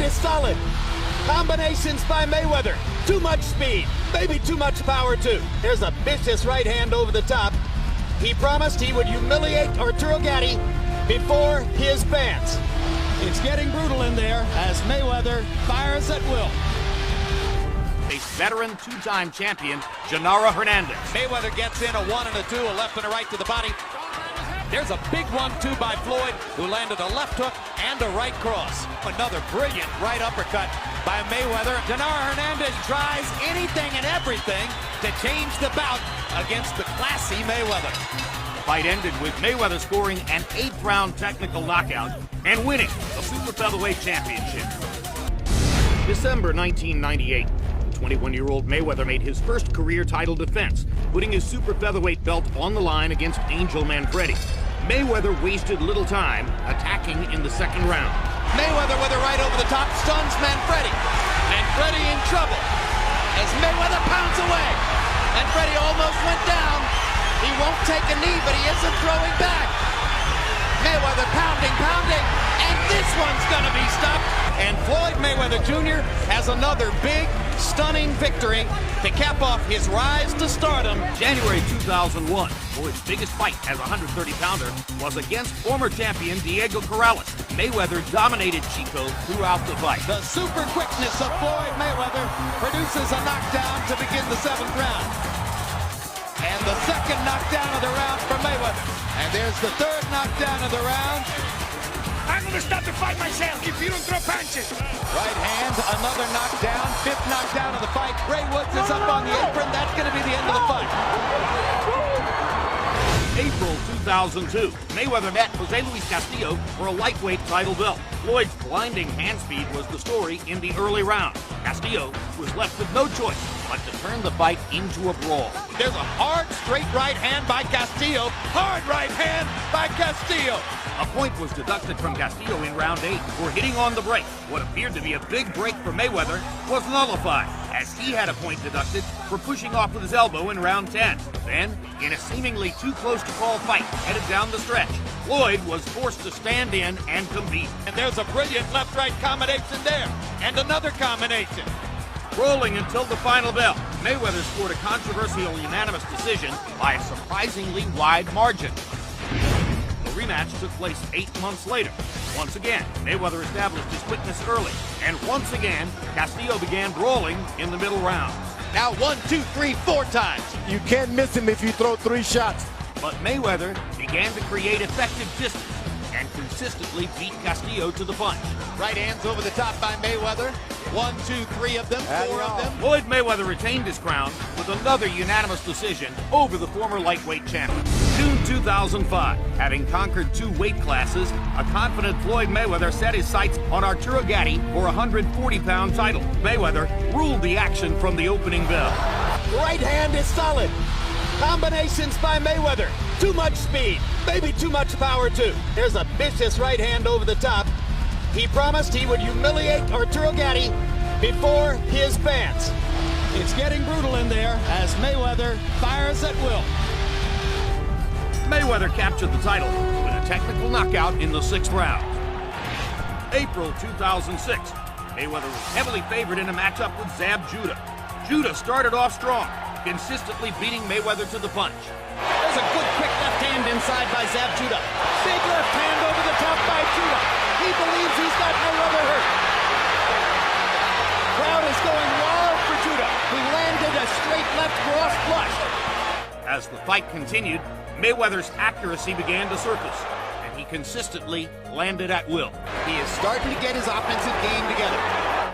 is solid. Combinations by Mayweather. Too much speed, maybe too much power too. There's a vicious right hand over the top. He promised he would humiliate Arturo Gatti before his fans. It's getting brutal in there as Mayweather fires at will. A veteran two-time champion, Genaro Hernandez. Mayweather gets in a 1 and a 2, a left and a right to the body. There's a big 1-2 by Floyd, who landed a left hook and a right cross. Another brilliant right uppercut by Mayweather. Genaro Hernandez tries anything and everything to change the bout against the classy Mayweather. The fight ended with Mayweather scoring an 8th-round technical knockout and winning the Super Featherweight Championship. December 1998. 21-year-old Mayweather made his first career title defense, putting his super featherweight belt on the line against Angel Manfredi. Mayweather wasted little time attacking in the second round. Mayweather with a right over the top stuns Manfredi. Manfredi in trouble as Mayweather pounds away. Manfredi almost went down. He won't take a knee, but he isn't throwing back. Mayweather pounding, and this one's gonna be stopped. And Floyd Mayweather Jr. has another big, stunning victory to cap off his rise to stardom. January 2001, Floyd's biggest fight as a 130-pounder was against former champion Diego Corrales. Mayweather dominated Chico throughout the fight. The super quickness of Floyd Mayweather produces a knockdown to begin the 7th round. And the second knockdown of the round for Mayweather. And there's the 3rd knockdown of the round. I'm gonna stop the fight myself if you don't throw punches. Right hand, another knockdown, 5th knockdown of the fight. Ray Woods is up on the apron. That's gonna be the end of the fight. April 2002, Mayweather met Jose Luis Castillo for a lightweight title belt. Floyd's blinding hand speed was the story in the early round. Castillo was left with no choice but to turn the fight into a brawl. There's a hard, straight right hand by Castillo. Hard right hand by Castillo. A point was deducted from Castillo in round 8 for hitting on the break. What appeared to be a big break for Mayweather was nullified, as he had a point deducted for pushing off with his elbow in round 10. Then, in a seemingly too close to call fight headed down the stretch, Floyd was forced to stand in and compete. And there's a brilliant left-right combination there. And another combination. Rolling until the final bell, Mayweather scored a controversial unanimous decision by a surprisingly wide margin. The rematch took place 8 months later. Once again, Mayweather established his quickness early, and once again, Castillo began brawling in the middle rounds. Now 1, 2, 3, 4 times. You can't miss him if you throw 3 shots. But Mayweather began to create effective distance and consistently beat Castillo to the punch. Right hands over the top by Mayweather. 1, 2, 3 of them, 4 of them. Floyd Mayweather retained his crown with another unanimous decision over the former lightweight champion. June 2005, having conquered 2 weight classes, a confident Floyd Mayweather set his sights on Arturo Gatti for a 140-pound title. Mayweather ruled the action from the opening bell. Right hand is solid. Combinations by Mayweather. Too much speed, maybe too much power too. There's a vicious right hand over the top. He promised he would humiliate Arturo Gatti before his fans. It's getting brutal in there as Mayweather fires at will. Mayweather captured the title with a technical knockout in the 6th round. April 2006, Mayweather was heavily favored in a matchup with Zab Judah. Judah started off strong, consistently beating Mayweather to the punch. There's a good quick left hand inside by Zab Judah. Big left hand over the top by Judah. He believes he's got Mayweather hurt. Crowd is going wild for Judah, who landed a straight left cross flush. As the fight continued, Mayweather's accuracy began to surface, and he consistently landed at will. He is starting to get his offensive game together.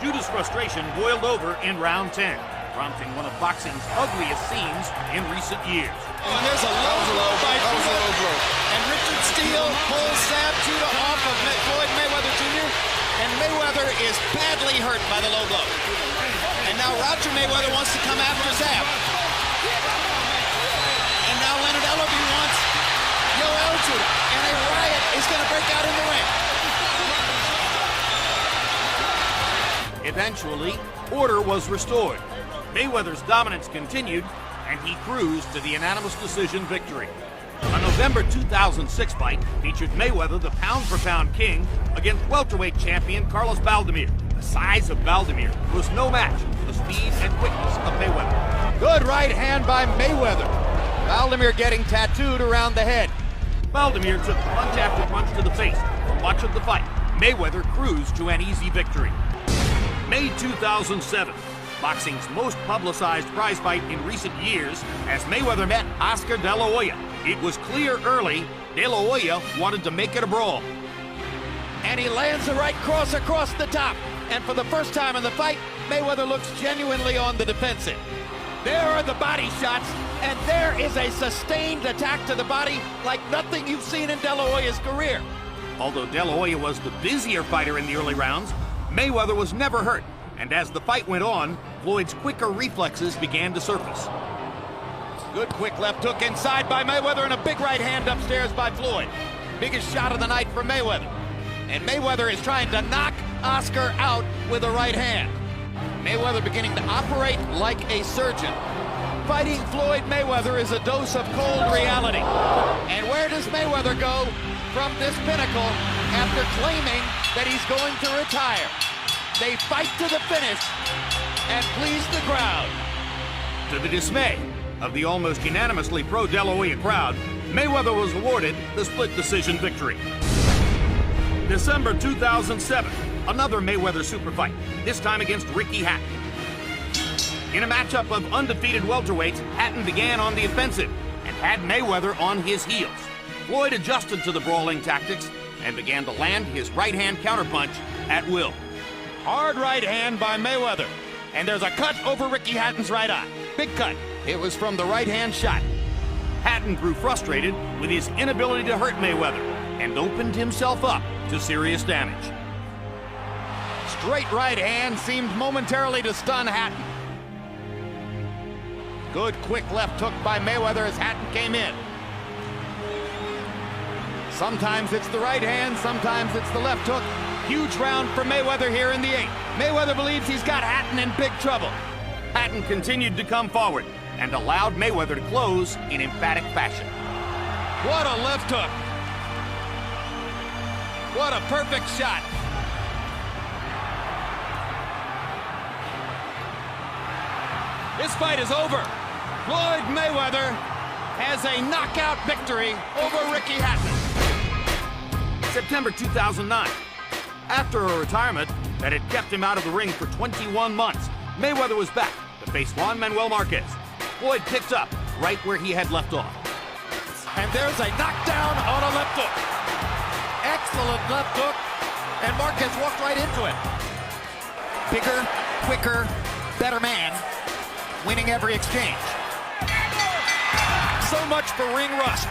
Judah's frustration boiled over in round 10, prompting one of boxing's ugliest scenes in recent years. And there's a low blow by Judah. And Richard Steele pulls Zab Judah off of Floyd Mayweather Jr. And Mayweather is badly hurt by the low blow. And now Roger Mayweather wants to come after Zab. And now Leonard Ellerbe wants Yoel Judah. And a riot is going to break out in the ring. Eventually, order was restored. Mayweather's dominance continued, and he cruised to the unanimous decision victory. A November 2006 fight featured Mayweather, the pound-for-pound king, against welterweight champion Carlos Baldomir. The size of Vladimir was no match for the speed and quickness of Mayweather. Good right hand by Mayweather. Vladimir getting tattooed around the head. Vladimir took punch after punch to the face for much of the fight. Mayweather cruised to an easy victory. May 2007, boxing's most publicized prize fight in recent years, as Mayweather met Oscar De La Hoya. It was clear early De La Hoya wanted to make it a brawl. And he lands the right cross across the top. And for the first time in the fight, Mayweather looks genuinely on the defensive. There are the body shots, and there is a sustained attack to the body like nothing you've seen in De La Hoya's career. Although De La Hoya was the busier fighter in the early rounds, Mayweather was never hurt. And as the fight went on, Floyd's quicker reflexes began to surface. Good quick left hook inside by Mayweather and a big right hand upstairs by Floyd. Biggest shot of the night for Mayweather. And Mayweather is trying to knock Oscar out with a right hand. Mayweather beginning to operate like a surgeon. Fighting Floyd Mayweather is a dose of cold reality. And where does Mayweather go from this pinnacle after claiming that he's going to retire? They fight to the finish and please the crowd. To the dismay of the almost unanimously pro-De La Hoya crowd, Mayweather was awarded the split decision victory. December 2007, another Mayweather super fight, this time against Ricky Hatton. In a matchup of undefeated welterweights, Hatton began on the offensive and had Mayweather on his heels. Floyd adjusted to the brawling tactics and began to land his right-hand counterpunch at will. Hard right hand by Mayweather. And there's a cut over Ricky Hatton's right eye. Big cut. It was from the right-hand shot. Hatton grew frustrated with his inability to hurt Mayweather and opened himself up to serious damage. Straight right hand seemed momentarily to stun Hatton. Good quick left hook by Mayweather as Hatton came in. Sometimes it's the right hand, sometimes it's the left hook. Huge round for Mayweather here in the 8th. Mayweather believes he's got Hatton in big trouble. Hatton continued to come forward and allowed Mayweather to close in emphatic fashion. What a left hook. What a perfect shot. This fight is over. Floyd Mayweather has a knockout victory over Ricky Hatton. September 2009. After a retirement that had kept him out of the ring for 21 months, Mayweather was back to face Juan Manuel Marquez. Floyd picked up right where he had left off. And there's a knockdown on a left hook. Excellent left hook. And Marquez walked right into it. Bigger, quicker, better man, winning every exchange. So much for ring rust.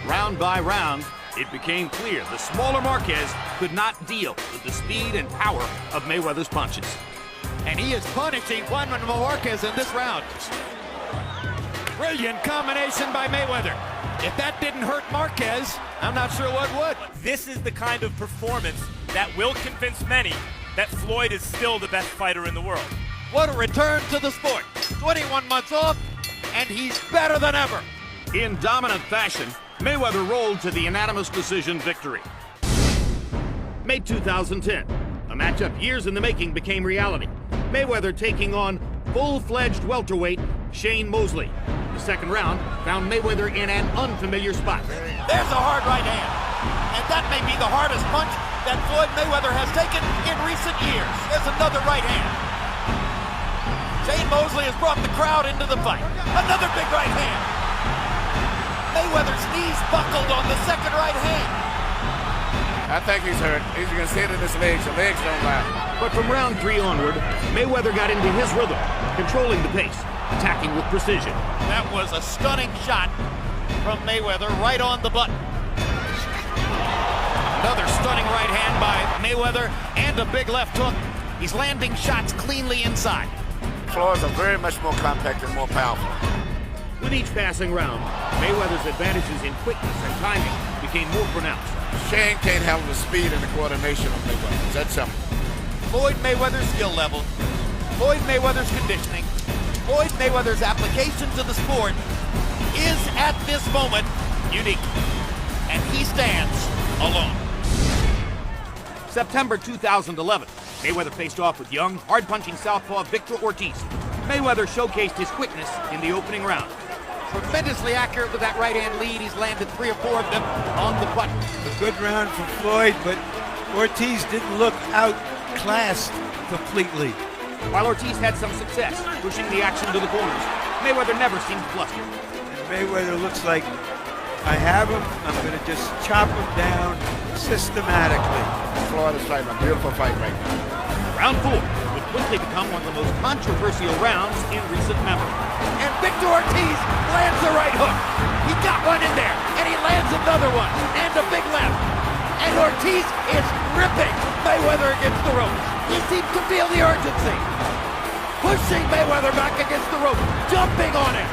Round by round, it became clear the smaller Marquez could not deal with the speed and power of Mayweather's punches. And he is punishing Juan Manuel Marquez in this round. Brilliant combination by Mayweather. If that didn't hurt Marquez, I'm not sure what would. This is the kind of performance that will convince many that Floyd is still the best fighter in the world. What a return to the sport. 21 months off, and he's better than ever. In dominant fashion, Mayweather rolled to the unanimous decision victory. May 2010, a matchup years in the making became reality. Mayweather taking on full-fledged welterweight Shane Mosley. The second round found Mayweather in an unfamiliar spot. There's a hard right hand, and that may be the hardest punch that Floyd Mayweather has taken in recent years. There's another right hand. Shane Mosley has brought the crowd into the fight. Another big right hand. Mayweather's knees buckled on the second right hand. I think he's hurt. He's going to see it in his legs. The legs don't lie. But from round 3 onward, Mayweather got into his rhythm, controlling the pace, attacking with precision. That was a stunning shot from Mayweather right on the button. Another stunning right hand by Mayweather and a big left hook. He's landing shots cleanly inside. Floyd's are very much more compact and more powerful. With each passing round, Mayweather's advantages in quickness and timing became more pronounced. Shane can't handle the speed and the coordination of Mayweather. It's that simple. Floyd Mayweather's skill level, Floyd Mayweather's conditioning, Floyd Mayweather's application to the sport is at this moment unique. And he stands alone. September 2011, Mayweather faced off with young, hard-punching southpaw Victor Ortiz. Mayweather showcased his quickness in the opening round. Tremendously accurate with that right-hand lead. He's landed 3 or 4 of them on the button. A good round for Floyd, but Ortiz didn't look outclassed completely. While Ortiz had some success pushing the action to the corners, Mayweather never seemed flustered. And Mayweather looks like, I have him, I'm going to just chop him down systematically. Floyd is fighting a beautiful fight right now. Round 4 would quickly become one of the most controversial rounds in recent memory. And Victor Ortiz lands the right hook. He got one in there, and he lands another one, and a big left. And Ortiz is ripping Mayweather against the ropes. He seems to feel the urgency. Pushing Mayweather back against the rope, jumping on him.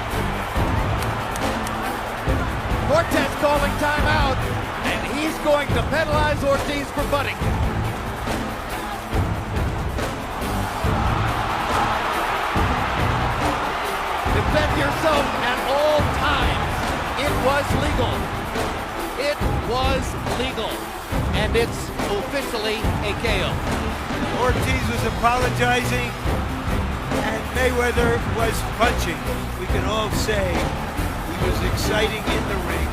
Cortez calling timeout, and he's going to penalize Ortiz for butting. Defend yourself at all times. It was legal. It was legal. And it's officially a KO. Ortiz was apologizing, and Mayweather was punching. We can all say he was exciting in the ring.